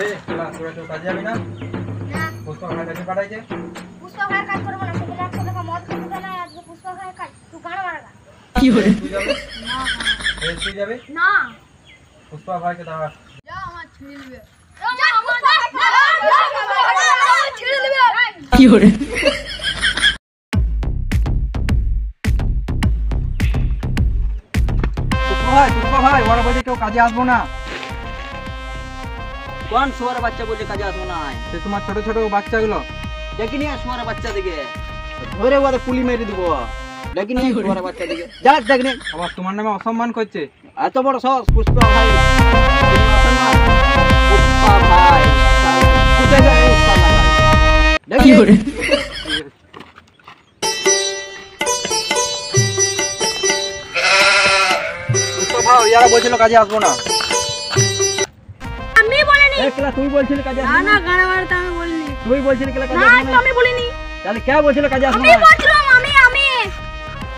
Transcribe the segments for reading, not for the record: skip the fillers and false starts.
এই তোরা তো কাজে যাবি না? না পুষ্পা ভাই কাজে পাঠাইছে। পুষ্পা ভাইয়ের কাজ করবো না, সেদিন 100 টাকা মদ খেতে দেয়, আজকে পুষ্পা ভাইয়ের কাজ তুই গান মারাগা। কি করে তুই যাবি? না এই তুই যাবি? না পুষ্পা ভাইকে দাও। যা আমার ছেড়ে দিবে, যা আমার ছেড়ে দিবে। কি করে পুষ্পা ভাই ওরা বলছে কেউ কাজে আসবো না। কোন শুয়ার বাচ্চা বলছে কাজে আসবো না? সে তোমার ছোট ছোট বাচ্চাগুলো দেখি নিয়ে শুয়ার বাচ্চা দিকে ধরে ওদের পুলি মেরে দিব। দেখি নিয়ে শুয়ার বাচ্চা দিকে যা দেখ নে। আবার তোমার নামে অসম্মান করছে। এত বড় সাহস পুষ্পা ভাই। পুষ্পা ভাই কোথায় যায় সালা ভাই? দেখি করে পুষ্পা ভাই ইয়ারা বলছিল কাজে আসবো না। আমি বলিনি। একলা তুই বলছিলি কাজে আসবো না না? না গান মারতে আমি বলিনি। তুই বলছিলি কাজে না আসবো না? আমি বলিনি। তাহলে কে বলছিল কাজে আসবো আমি না? বলছিলাম আমি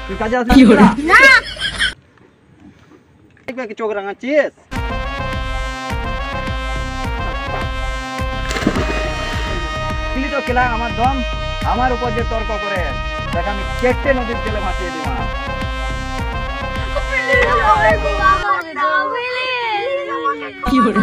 তুই কাজে আসবি না? না দেখবে কি চোখ রাঙাচ্ছিস? তুই তো খেলা আমার দম আমার উপর যে তর্ক করে দেখ আমি কেটে নদীর জলে ভাসিয়ে দিব। কি করে